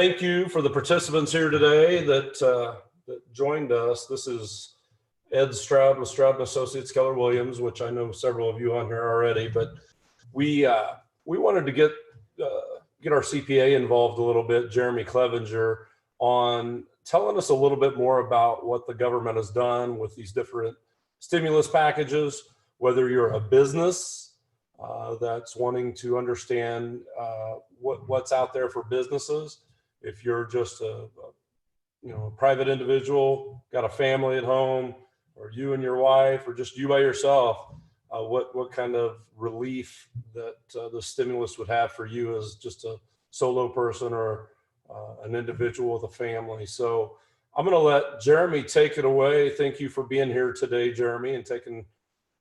thank you for the participants here today that joined us. This is Ed Stroud with Stroud Associates, Keller Williams, which I know several of you on here already. But we wanted to get our CPA involved a little bit, Jeremy Clevenger, on telling us a little bit more about what the government has done with these different stimulus packages. Whether you're a business that's wanting to understand what's out there for businesses, if you're just a private individual, got a family at home, or you and your wife, or just you by yourself, what kind of relief that the stimulus would have for you as just a solo person or an individual with a family. So I'm going to let Jeremy take it away. Thank you for being here today, Jeremy, and taking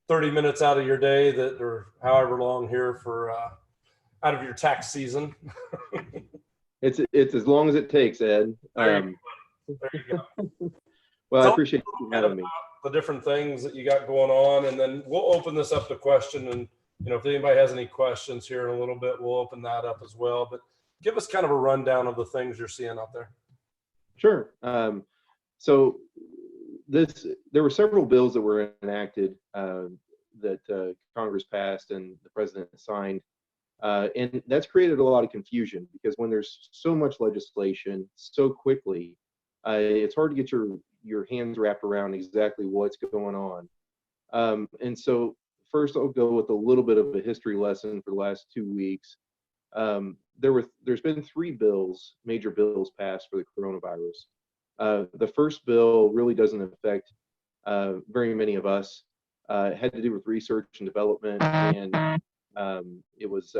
30 minutes out of your day, or however long here for out of your tax season. It's as long as it takes, Ed. There you go. Well, I appreciate you having me. The different things that you got going on, and then we'll open this up to question. And if anybody has any questions here in a little bit, we'll open that up as well. But give us kind of a rundown of the things you're seeing out there. Sure. So there were several bills that were enacted that Congress passed and the president signed, and that's created a lot of confusion because when there's so much legislation so quickly, it's hard to get your hands wrapped around exactly what's going on. And so first I'll go with a little bit of a history lesson for the last 2 weeks. There's been 3 major bills passed for the coronavirus. The first bill really doesn't affect very many of us. It had to do with research and development, and it was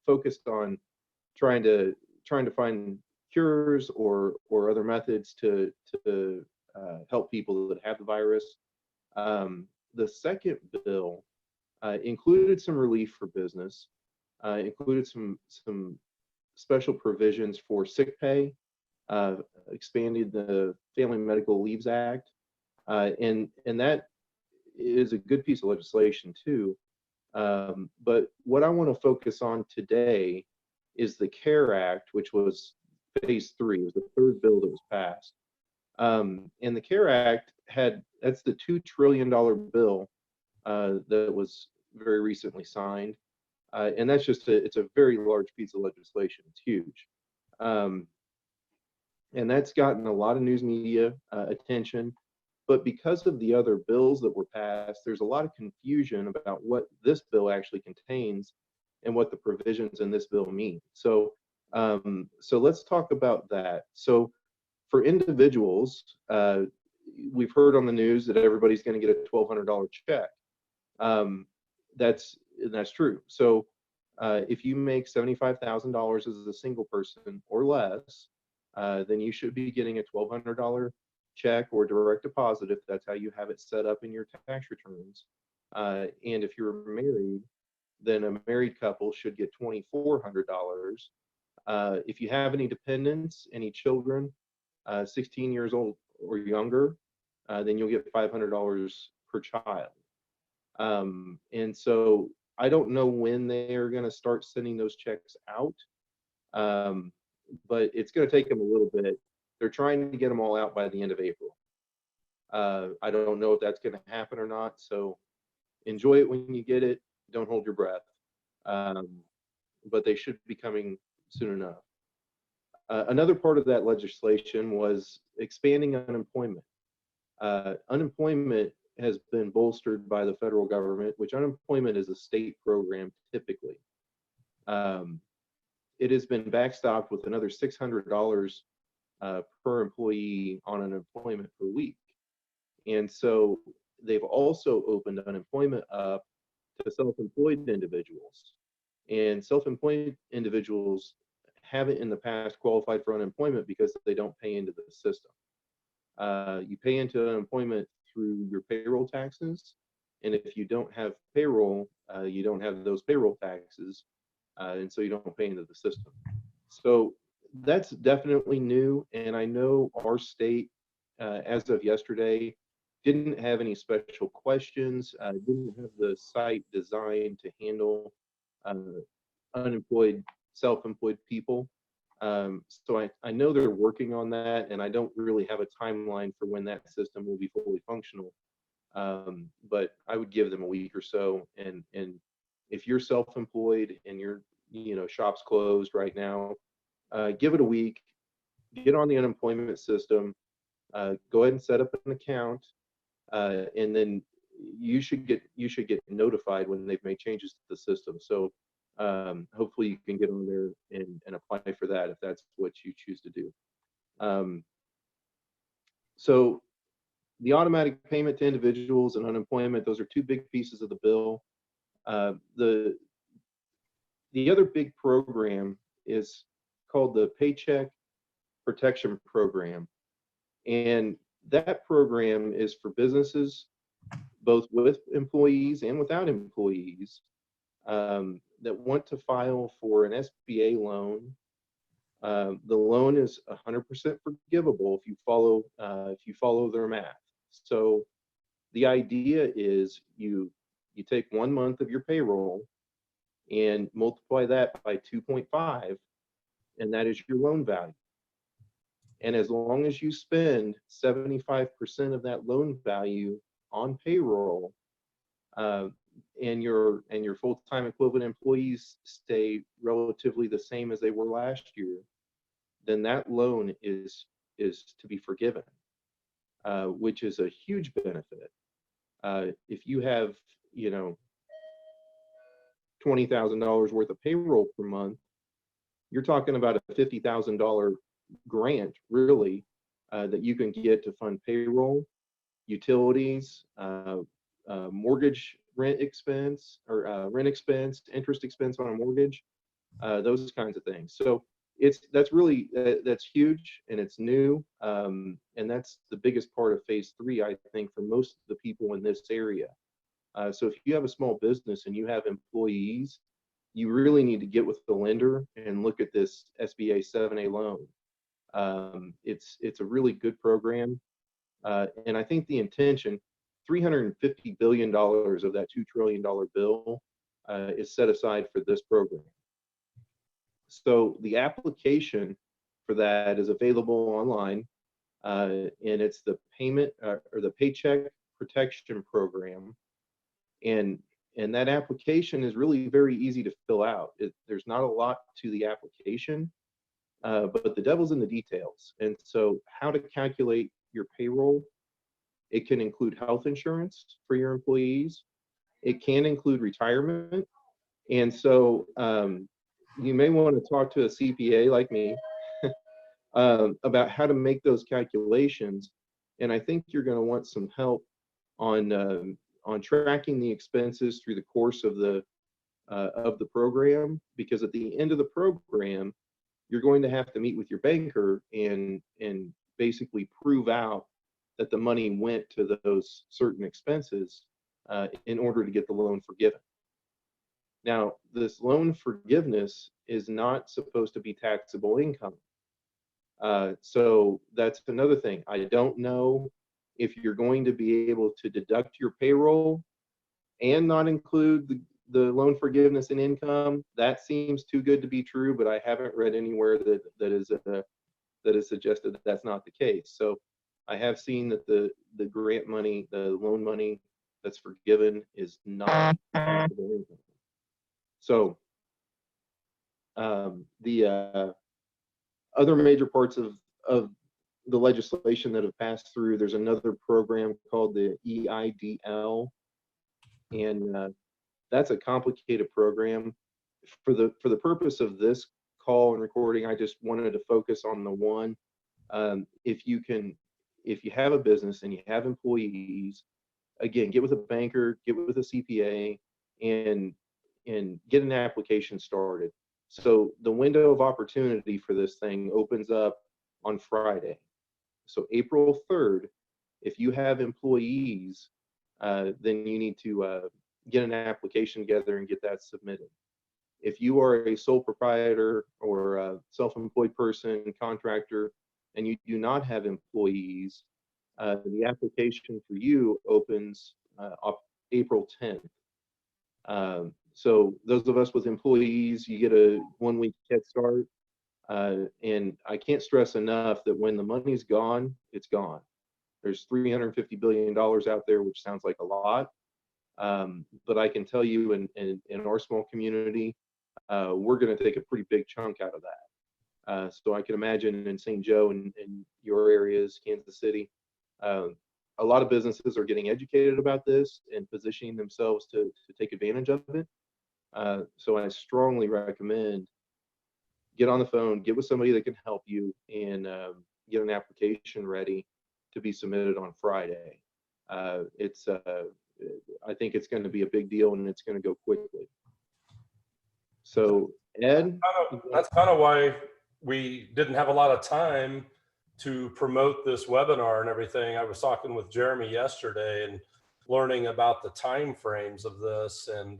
focused on trying to find cures or other methods to help people that have the virus. The second bill included some relief for business, included some special provisions for sick pay, expanded the Family Medical Leaves Act, and that is a good piece of legislation too. But what I want to focus on today is the CARE Act, which was phase 3. It was the third bill that was passed. And the CARE Act that's the $2 trillion bill that was very recently signed. And that's it's a very large piece of legislation. It's huge. And that's gotten a lot of news media attention. But because of the other bills that were passed, there's a lot of confusion about what this bill actually contains and what the provisions in this bill mean. So let's talk about that. So for individuals, we've heard on the news that everybody's going to get a $1,200 check. That's true. So if you make $75,000 as a single person or less, then you should be getting a $1,200 check or direct deposit if that's how you have it set up in your tax returns. And if you're married, then a married couple should get $2,400. If you have any dependents, any children, 16 years old or younger, then you'll get $500 per child. And so I don't know when they are going to start sending those checks out, but it's going to take them a little bit. They're trying to get them all out by the end of April. I don't know if that's going to happen or not, so enjoy it when you get it. Don't hold your breath. But they should be coming soon enough. Another part of that legislation was expanding unemployment. Unemployment has been bolstered by the federal government, which unemployment is a state program typically. It has been backstopped with another $600 per employee on unemployment per week. And so they've also opened unemployment up to self-employed individuals. And self-employed individuals haven't in the past qualified for unemployment because they don't pay into the system. You pay into unemployment through your payroll taxes. And if you don't have payroll, you don't have those payroll taxes. And so you don't pay into the system. So that's definitely new. And I know our state, as of yesterday, didn't have any special questions, didn't have the site designed to handle unemployed, self-employed people. So I know they're working on that, and I don't really have a timeline for when that system will be fully functional. But I would give them a week or so. And if you're self-employed and shop's closed right now, give it a week, get on the unemployment system, go ahead and set up an account, and then you should get notified when they've made changes to the system. So hopefully you can get on there and apply for that if that's what you choose to do. So the automatic payment to individuals and unemployment, those are two big pieces of the bill. The other big program is called the Paycheck Protection Program. And that program is for businesses, both with employees and without employees, that want to file for an SBA loan. The loan is 100% forgivable if you follow their math. So the idea is you take 1 month of your payroll and multiply that by 2.5, and that is your loan value. And as long as you spend 75% of that loan value on payroll, and your full-time equivalent employees stay relatively the same as they were last year, then that loan is to be forgiven, which is a huge benefit. If you have, $20,000 worth of payroll per month, you're talking about a $50,000 grant, really, that you can get to fund payroll, utilities, mortgage rent expense, or rent expense, interest expense on a mortgage, those kinds of things. So that's huge, and it's new, and that's the biggest part of phase 3, I think, for most of the people in this area. So if you have a small business and you have employees, you really need to get with the lender and look at this SBA 7A loan. It's a really good program, and I think the intention, $350 billion of that $2 trillion bill is set aside for this program. So the application for that is available online, and it's the Paycheck Protection Program, and that application is really very easy to fill out. There's not a lot to the application, but the devil's in the details. And so, how to calculate your payroll? It can include health insurance for your employees. It can include retirement, and so you may want to talk to a CPA like me about how to make those calculations. And I think you're going to want some help on tracking the expenses through the course of the program, because at the end of the program, you're going to have to meet with your banker and basically prove out that the money went to those certain expenses in order to get the loan forgiven. Now, this loan forgiveness is not supposed to be taxable income. So that's another thing. I don't know if you're going to be able to deduct your payroll and not include the loan forgiveness in income. That seems too good to be true, but I haven't read anywhere that is suggested that that's not the case. So I have seen that the grant money, the loan money that's forgiven, is not taxable income. So the other major parts of the legislation that have passed through, there's another program called the EIDL, and that's a complicated program. For the purpose of this call and recording, I just wanted to focus on the one. If you have a business and you have employees, again, get with a banker, get with a CPA, and get an application started. So the window of opportunity for this thing opens up on Friday. So April 3rd, if you have employees, then you need to get an application together and get that submitted. If you are a sole proprietor or a self-employed person, contractor, and you do not have employees, the application for you opens April 10th. So those of us with employees, you get a 1-week head start. And I can't stress enough that when the money's gone, it's gone. There's $350 billion out there, which sounds like a lot. But I can tell you in our small community, we're going to take a pretty big chunk out of that. So I can imagine in St. Joe and in your areas, Kansas City, a lot of businesses are getting educated about this and positioning themselves to take advantage of it. So I strongly recommend get on the phone, get with somebody that can help you, and get an application ready to be submitted on Friday. I think it's going to be a big deal, and it's going to go quickly. So Ed, That's kind of why we didn't have a lot of time to promote this webinar and everything. I was talking with Jeremy yesterday and learning about the time frames of this, and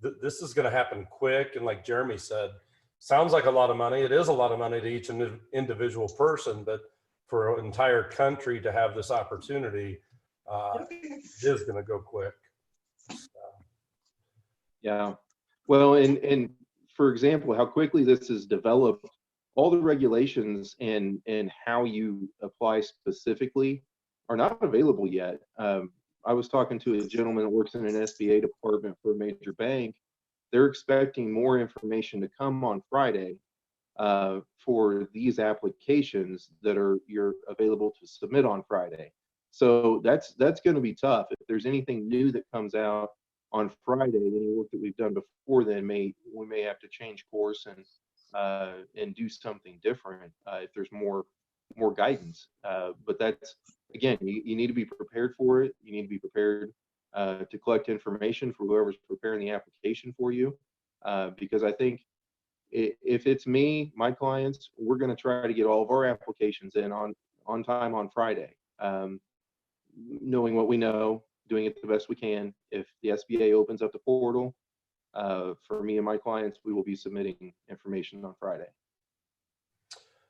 this is going to happen quick. And like Jeremy said, sounds like a lot of money. It is a lot of money to each individual person, but for an entire country to have this opportunity, it is going to go quick. Yeah. Well, and for example, how quickly this is developed, all the regulations and how you apply specifically are not available yet. I was talking to a gentleman that works in an SBA department for a major bank. They're expecting more information to come on Friday for these applications that you're available to submit on Friday. So that's going to be tough. If there's anything new that comes out on Friday, any work that we've done before then we may have to change course and do something different if there's more guidance. But that's, again, you need to be prepared for it. You need to be prepared to collect information for whoever's preparing the application for you, because I think if it's me, my clients, we're going to try to get all of our applications in on time on Friday, knowing what we know, doing it the best we can. If the SBA opens up the portal, for me and my clients, we will be submitting information on Friday.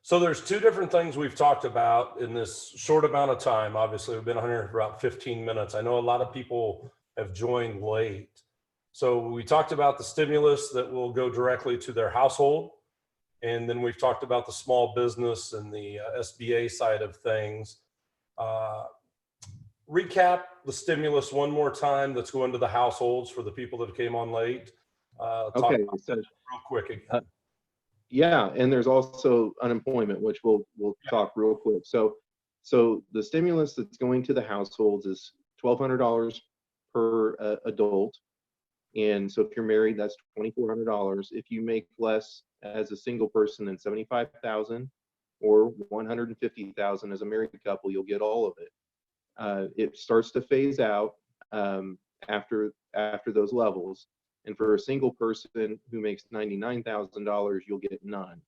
So there's two different things we've talked about in this short amount of time. Obviously, we've been on here for about 15 minutes. I know a lot of people have joined late. So we talked about the stimulus that will go directly to their household. And then we've talked about the small business and the SBA side of things. Recap the stimulus one more time that's going to the households for the people that came on late. Okay, so real quick again. Yeah, and there's also unemployment, which we'll talk real quick. So the stimulus that's going to the households is $1,200 per adult, and so if you're married, that's $2,400. If you make less as a single person than $75,000 or $150,000 as a married couple, you'll get all of it. It starts to phase out after those levels. And for a single person who makes $99,000, you'll get none.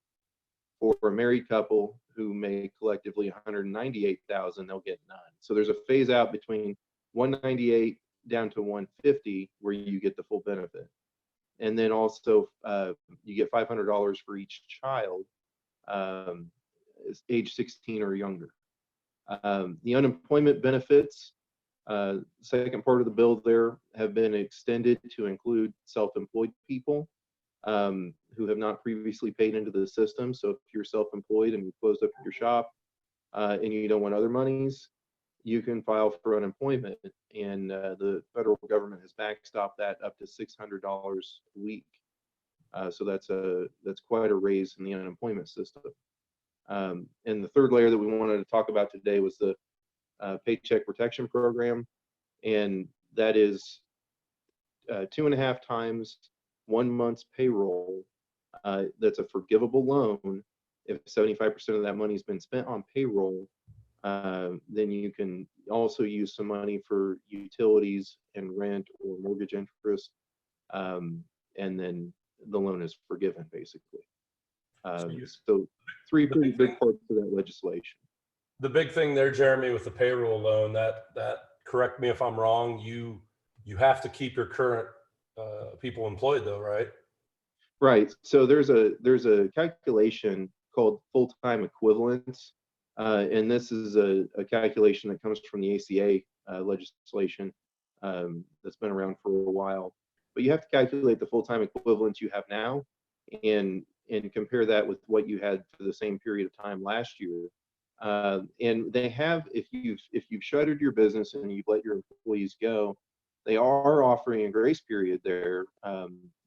For a married couple who make collectively $198,000, they'll get none. So there's a phase out between 198 down to 150 where you get the full benefit. And then also you get $500 for each child age 16 or younger. The unemployment benefits, second part of the bill there, have been extended to include self-employed people who have not previously paid into the system. So if you're self-employed and you closed up your shop and you don't want other monies, you can file for unemployment, and the federal government has backstopped that up to $600 a week. So that's quite a raise in the unemployment system. And the third layer that we wanted to talk about today was the Paycheck Protection Program, and that is 2.5 times 1 month's payroll. That's a forgivable loan. If 75% of that money has been spent on payroll, then you can also use some money for utilities and rent or mortgage interest, and then the loan is forgiven, basically. So three pretty big parts of that legislation. The big thing there, Jeremy, with the payroll loan, that correct me if I'm wrong, you have to keep your current people employed though, right? Right. So there's a calculation called full-time equivalence, and this is a calculation that comes from the ACA legislation that's been around for a while. But you have to calculate the full-time equivalents you have now, and and compare that with what you had for the same period of time last year. And they have, if you've shuttered your business and you've let your employees go, they are offering a grace period there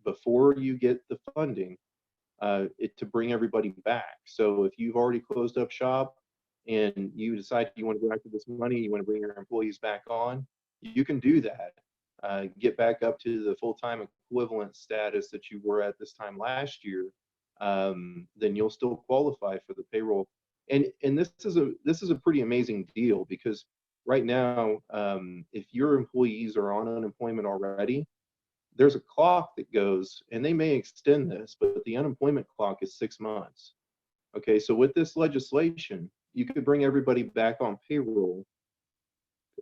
before you get the funding to bring everybody back. So if you've already closed up shop and you decide you want to go after this money, you want to bring your employees back on, you can do that. Get back up to the full-time equivalent status that you were at this time last year, then you'll still qualify for the payroll. And this is a pretty amazing deal, because right now, if your employees are on unemployment already, there's a clock that goes, and they may extend this, but the unemployment clock is 6 months. Okay, so with this legislation, you could bring everybody back on payroll,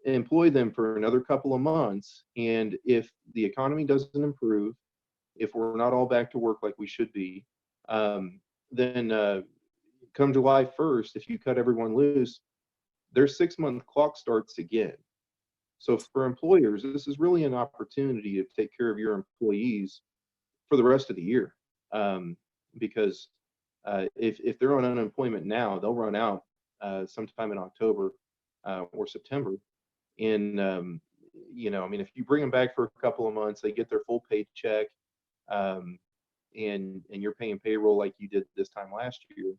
employ them for another couple of months, and if the economy doesn't improve, if we're not all back to work like we should be, then come July 1st, if you cut everyone loose, their 6-month clock starts again. So for employers, this is really an opportunity to take care of your employees for the rest of the year, because if they're on unemployment now, they'll run out sometime in October or September. And if you bring them back for a couple of months, they get their full paycheck, and you're paying payroll like you did this time last year,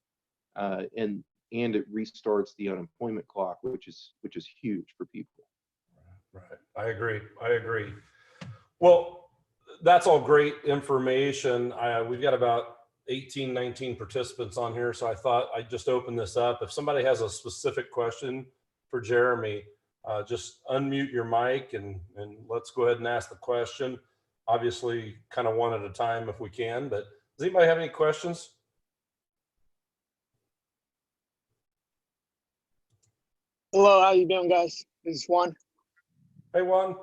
and it restarts the unemployment clock, which is huge for people. Right. I agree. Well, that's all great information. We've got about 18, 19 participants on here, so I thought I'd just open this up. If somebody has a specific question for Jeremy, just unmute your mic and let's go ahead and ask the question. Obviously, kind of one at a time if we can, but does anybody have any questions? Hello, how you doing, guys? This is Juan. Hey, Juan.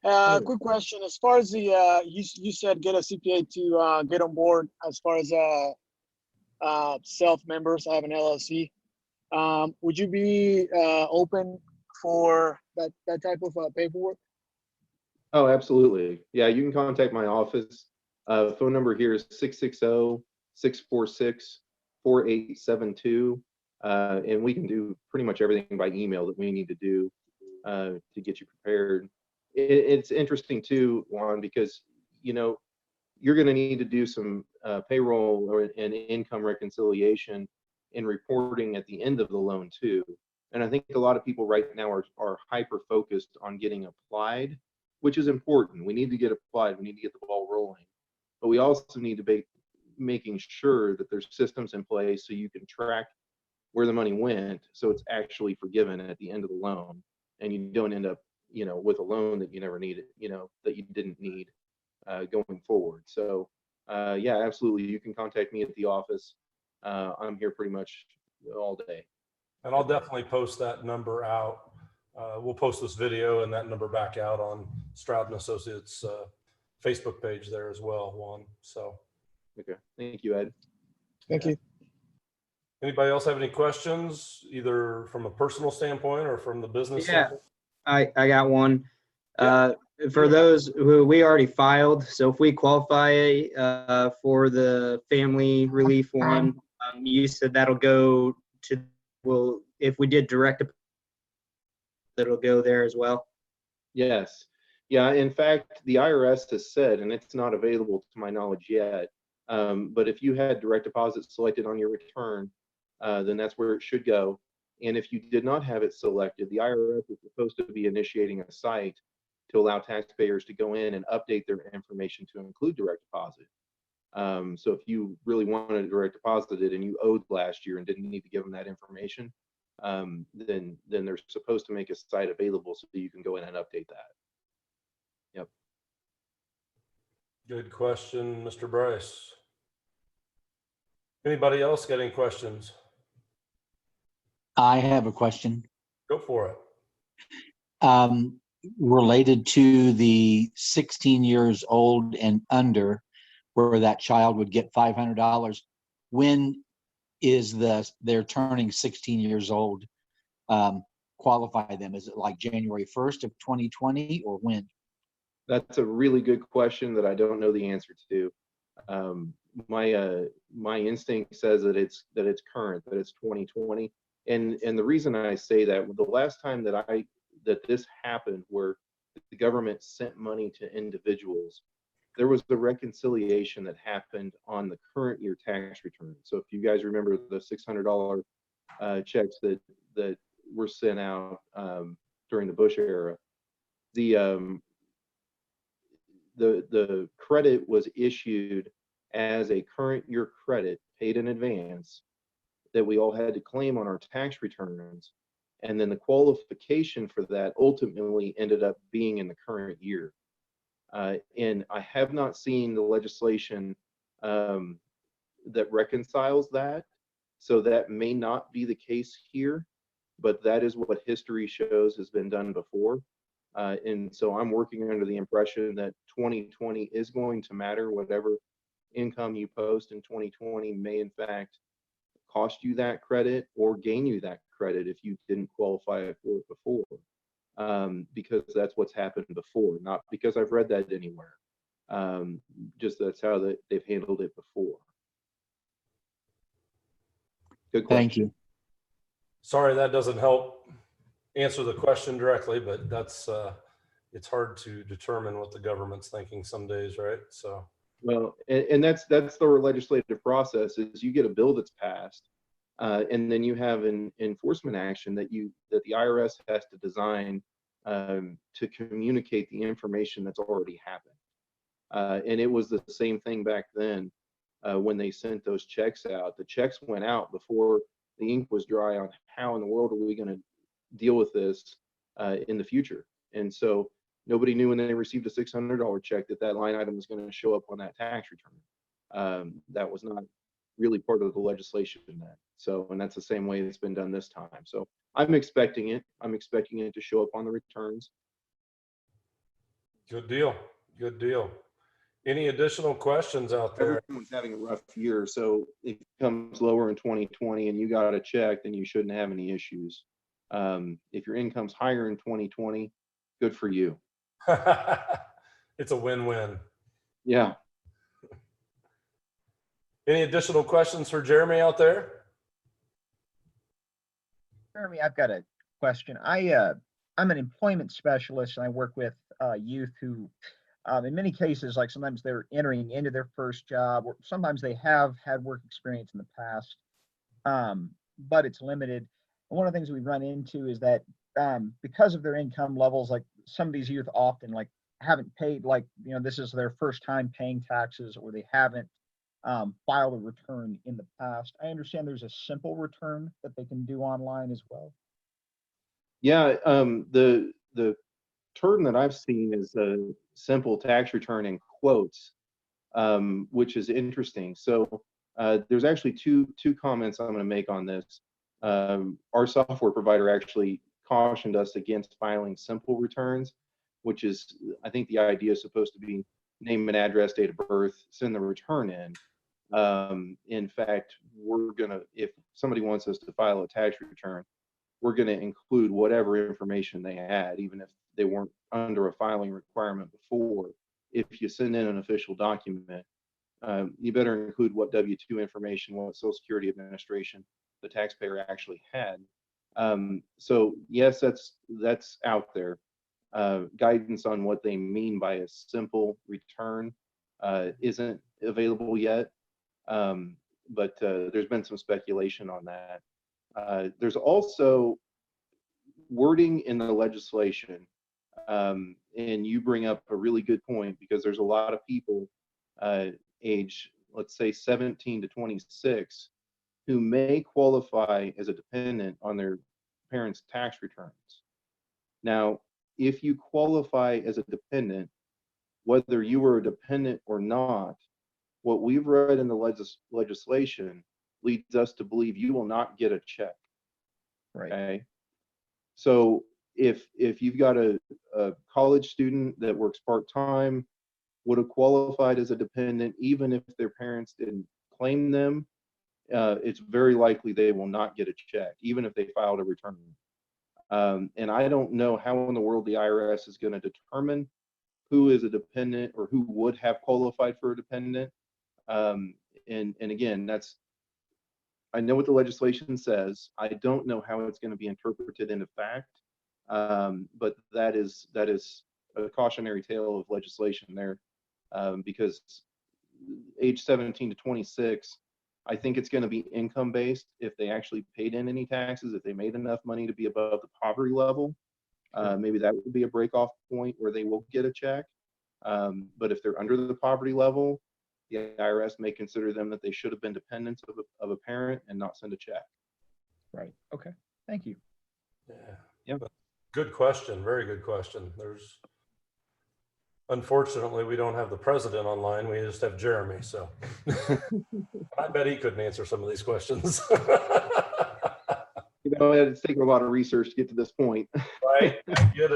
Quick question. As far as the, you said get a CPA to get on board as far as self-members. I have an LLC. Would you be open for that type of paperwork? Oh, absolutely. Yeah, you can contact my office. Phone number here is 660-646-4872. And we can do pretty much everything by email that we need to do to get you prepared. It's interesting too, Juan, because you're going to need to do some payroll and income reconciliation and reporting at the end of the loan too. And I think a lot of people right now are hyper focused on getting applied, which is important. We need to get applied. We need to get the ball rolling, but we also need to be making sure that there's systems in place so you can track where the money went, so it's actually forgiven at the end of the loan, and you don't end up with a loan that you never needed, that you didn't need going forward. So yeah, absolutely, you can contact me at the office. I'm here pretty much all day. And I'll definitely post that number out. We'll post this video and that number back out on Stroud Associates Facebook page there as well, Juan. So okay, thank you, Ed. Thank you. Anybody else have any questions, either from a personal standpoint or from the business standpoint? I got one. For those who we already filed, so if we qualify for the family relief one, you said that'll go to, well, if we did direct deposit, that'll go there as well? Yes. Yeah, in fact, the IRS has said, and it's not available to my knowledge yet, but if you had direct deposit selected on your return, then that's where it should go. And if you did not have it selected, the IRS is supposed to be initiating a site to allow taxpayers to go in and update their information to include direct deposit. So if you really wanted to direct deposit it and you owed last year and didn't need to give them that information, then they're supposed to make a site available so that you can go in and update that. Yep. Good question, Mr. Bryce. Anybody else got any questions? I have a question. Go for it. Related to the 16 years old and under, where that child would get $500. When is they're turning 16 years old? Qualify them? Is it like January 1st of 2020 or when? That's a really good question that I don't know the answer to. my instinct says that it's current, that it's 2020. And the reason I say that, the last time that this happened, where the government sent money to individuals, there was the reconciliation that happened on the current year tax return. So if you guys remember the $600 checks that were sent out during the Bush era, the credit was issued as a current year credit paid in advance that we all had to claim on our tax returns. And then the qualification for that ultimately ended up being in the current year. And I have not seen the legislation that reconciles that. So that may not be the case here, but that is what history shows has been done before. And so I'm working under the impression that 2020 is going to matter. Whatever income you post in 2020 may in fact cost you that credit or gain you that credit if you didn't qualify for it before, because that's what's happened before, not because I've read that anywhere. Just that's how they've handled it before. Good question. Thank you. Sorry, that doesn't help answer the question directly, but that's it's hard to determine what the government's thinking some days, right? So. Well, and that's the legislative process. Is you get a bill that's passed, and then you have an enforcement action that the IRS has to design to communicate the information that's already happened. And it was the same thing back then when they sent those checks out. The checks went out before the ink was dry on how in the world are we going to deal with this in the future. And so nobody knew when they received a $600 check that line item was going to show up on that tax return. That was not really part of the legislation then. So, and that's the same way it's been done this time. So I'm expecting it. I'm expecting it to show up on the returns. Good deal. Good deal. Any additional questions out there? Everyone's having a rough year, so if it comes lower in 2020 and you got a check, then you shouldn't have any issues. If your income's higher in 2020, good for you. It's a win-win. Yeah. Any additional questions for Jeremy out there? Jeremy, I've got a question. I'm an employment specialist, and I work with youth who, in many cases, like sometimes they're entering into their first job, or sometimes they have had work experience in the past, but it's limited. And one of the things we run into is that because of their income levels, like some of these youth often like haven't paid, like, you know, this is their first time paying taxes, or they haven't filed a return in the past. I understand there's a simple return that they can do online as well. Yeah, the term that I've seen is a simple tax return in quotes, which is interesting. So there's actually two comments I'm going to make on this. Our software provider actually cautioned us against filing simple returns, which is, I think the idea is supposed to be name and address, date of birth, send the return in. In fact, we're gonna, if somebody wants us to file a tax return, we're gonna include whatever information they had, even if they weren't under a filing requirement before. If you send in an official document, you better include what W-2 information, what Social Security Administration the taxpayer actually had. So yes, that's out there. Guidance on what they mean by a simple return isn't available yet, but there's been some speculation on that. There's also wording in the legislation, and you bring up a really good point, because there's a lot of people age, let's say 17 to 26, who may qualify as a dependent on their parents' tax returns. Now, if you qualify as a dependent, whether you were a dependent or not, what we've read in the legislation leads us to believe you will not get a check. Right. Okay. So if you've got a college student that works part-time, would have qualified as a dependent, even if their parents didn't claim them, it's very likely they will not get a check, even if they filed a return. And I don't know how in the world the IRS is going to determine who is a dependent or who would have qualified for a dependent. and again, I know what the legislation says. I don't know how it's going to be interpreted into fact, but that is a cautionary tale of legislation there, because age 17 to 26, I think it's going to be income based. If they actually paid in any taxes, if they made enough money to be above the poverty level, maybe that would be a break off point where they will get a check. But if they're under the poverty level, the IRS may consider them that they should have been dependents of a parent and not send a check. Right. Okay. Thank you. Yeah. Yep. Good question. Very good question. Unfortunately, we don't have the president online. We just have Jeremy. So I bet he couldn't answer some of these questions. It's taken a lot of research to get to this point. Right. I get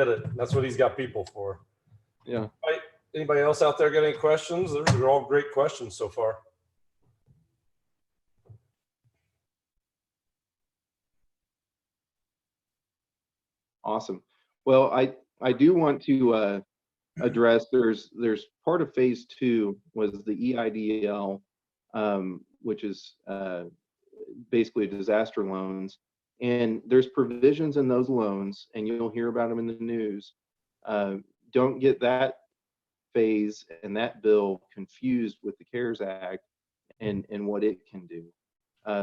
it. That's what he's got people for. Yeah. Right. Anybody else out there got any questions? Those are all great questions so far. Awesome. Well, I do want to address, there's part of phase 2 was the EIDL, which is basically disaster loans. And there's provisions in those loans, and you'll hear about them in the news. Don't get that phase and that bill confused with the CARES Act and what it can do.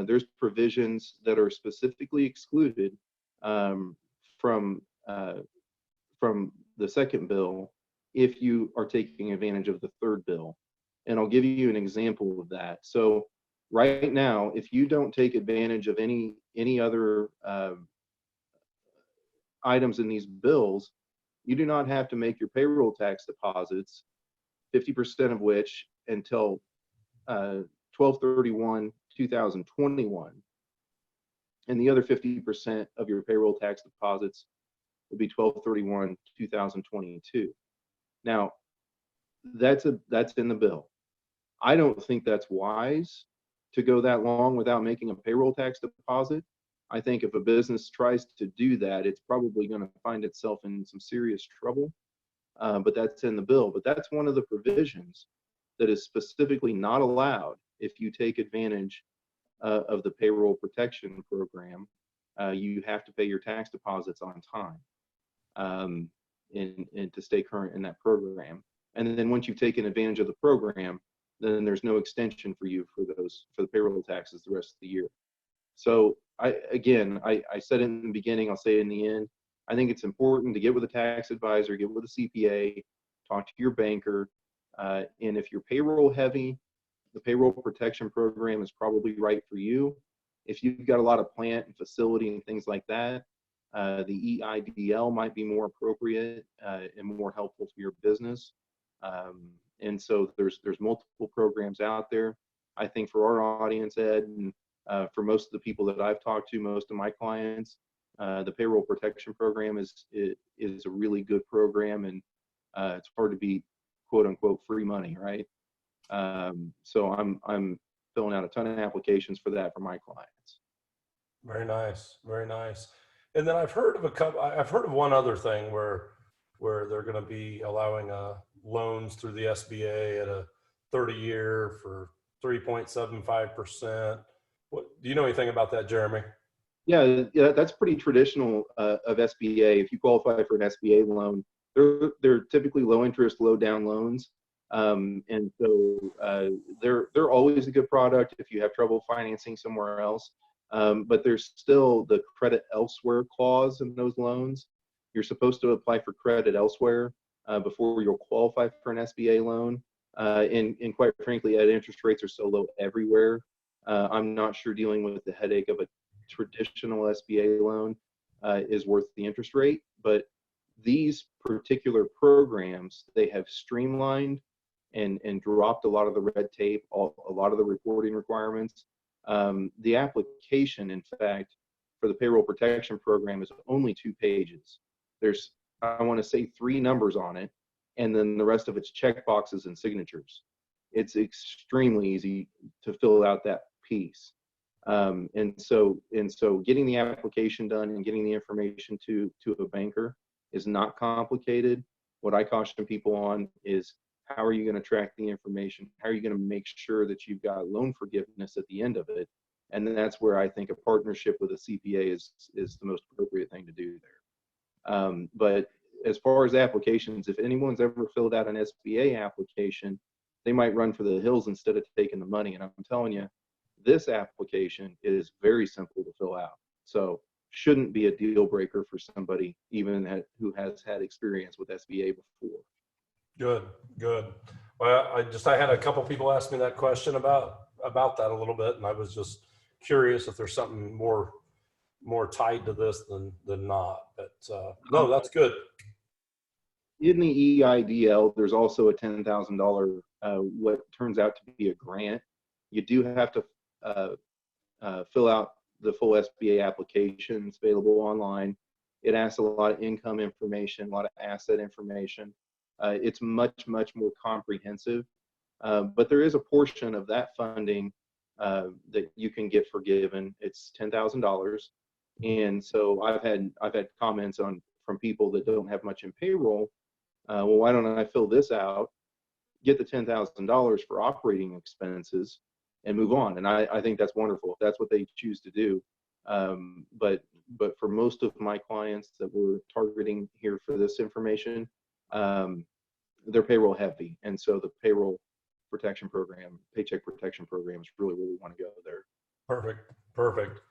There's provisions that are specifically excluded from the second bill if you are taking advantage of the third bill. And I'll give you an example of that. So right now, if you don't take advantage of any other items in these bills, you do not have to make your payroll tax deposits, 50% of which until 12/31/2021, and the other 50% of your payroll tax deposits will be 12/31/2022. Now, that's in the bill. I don't think that's wise to go that long without making a payroll tax deposit. I think if a business tries to do that, it's probably going to find itself in some serious trouble. But that's in the bill. But that's one of the provisions that is specifically not allowed if you take advantage of the payroll protection program. You have to pay your tax deposits on time, and to stay current in that program. And then once you've taken advantage of the program, then there's no extension for you for the payroll taxes the rest of the year. So I said it in the beginning, I'll say it in the end. I think it's important to get with a tax advisor, get with a CPA, talk to your banker. And if you're payroll heavy, the payroll protection program is probably right for you. If you've got a lot of plant and facility and things like that, the EIDL might be more appropriate and more helpful to your business. And so there's multiple programs out there. I think for our audience, Ed, and for most of the people that I've talked to, most of my clients, the payroll protection program is a really good program, and it's hard to beat quote unquote free money, right? So I'm filling out a ton of applications for that for my clients. Very nice, very nice. And then I've heard of one other thing where they're going to be allowing loans through the SBA at a 30-year for 3.75%. What do you know anything about that, Jeremy? Yeah, that's pretty traditional of SBA. If you qualify for an SBA loan, they're typically low interest, low down loans, and so they're always a good product if you have trouble financing somewhere else. But there's still the credit elsewhere clause in those loans. You're supposed to apply for credit elsewhere before you'll qualify for an SBA loan. And quite frankly, interest rates are so low everywhere. I'm not sure dealing with the headache of a traditional SBA loan is worth the interest rate. But these particular programs, they have streamlined and dropped a lot of the red tape, a lot of the reporting requirements. The application, in fact, for the payroll protection program is only 2 pages. There's, I want to say, 3 numbers on it, and then the rest of it's check boxes and signatures. It's extremely easy to fill out that piece. And so getting the application done and getting the information to a banker is not complicated. What I caution people on is How are you going to track the information? How are you going to make sure that you've got loan forgiveness at the end of it? And then that's where I think a partnership with a CPA is the most appropriate thing to do there. But as far as applications, if anyone's ever filled out an SBA application, they might run for the hills instead of taking the money. And I'm telling you, this application is very simple to fill out. So shouldn't be a deal breaker for somebody even who has had experience with SBA before. Good, good. Well, I had a couple people ask me that question about that a little bit, and I was just curious if there's something more tied to this than not. But no, that's good. In the EIDL, there's also a $10,000 what turns out to be a grant. You do have to fill out the full SBA applications available online. It asks a lot of income information, a lot of asset information. It's much more comprehensive, but there is a portion of that funding that you can get forgiven. It's $10,000, and so I've had comments from people that don't have much in payroll. Well, why don't I fill this out, get the $10,000 for operating expenses, and move on? And I think that's wonderful if that's what they choose to do. But for most of my clients that we're targeting here for this information, they're payroll heavy, and so the payroll protection program, paycheck protection programs, really want to go there. Perfect.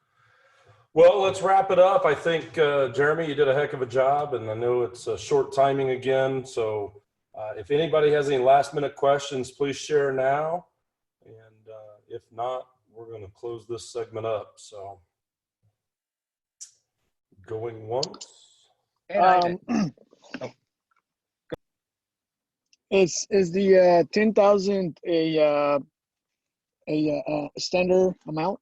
Well, let's wrap it up. I think Jeremy, you did a heck of a job, and I know it's short timing again. So if anybody has any last minute questions, please share now. And if not, we're going to close this segment up. So going once. Is the 10,000 a standard amount?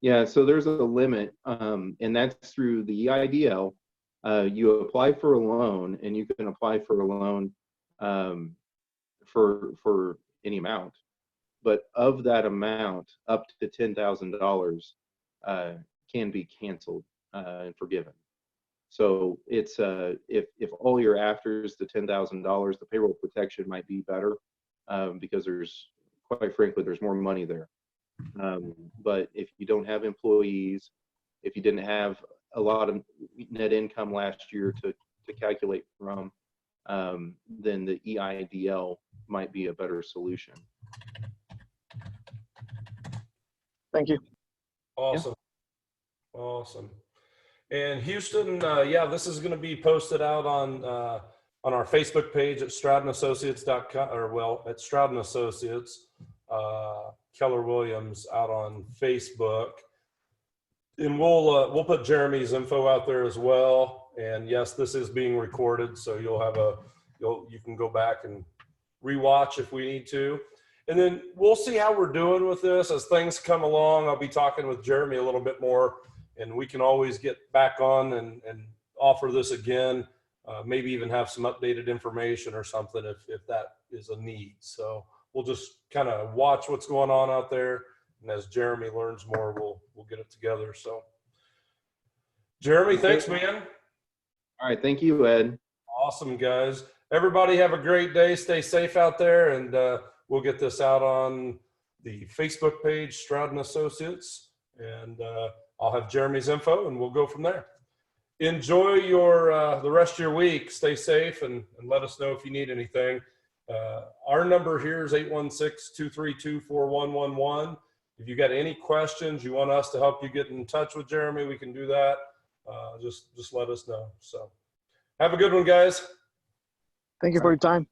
Yeah, so there's a limit, and that's through the EIDL. You apply for a loan, and you can apply for a loan for any amount, but of that amount, up to $10,000 can be canceled and forgiven. So it's if all you're after is the $10,000, the payroll protection might be better because quite frankly, there's more money there. But if you don't have employees, if you didn't have a lot of net income last year to calculate from, then the EIDL might be a better solution. Thank you. Awesome. Yeah. Awesome. And Houston, yeah, this is going to be posted out on our Facebook page at StroudAssociates.com, or at Stroud Associates. Keller Williams out on Facebook, and we'll put Jeremy's info out there as well. And yes, this is being recorded, so you can go back and rewatch if we need to. And then we'll see how we're doing with this as things come along. I'll be talking with Jeremy a little bit more, and we can always get back on and offer this again. Maybe even have some updated information or something if that is a need. So we'll just kind of watch what's going on out there, and as Jeremy learns more, we'll get it together. So, Jeremy, thanks, man. All right, thank you, Ed. Awesome, guys. Everybody have a great day. Stay safe out there, and we'll get this out on the Facebook page, Stroud Associates, and I'll have Jeremy's info, and we'll go from there. Enjoy the rest of your week. Stay safe, and let us know if you need anything. Our number here is 816-232-4111. If you got any questions, you want us to help you get in touch with Jeremy, we can do that. Just let us know. So have a good one, guys. Thank you for your time.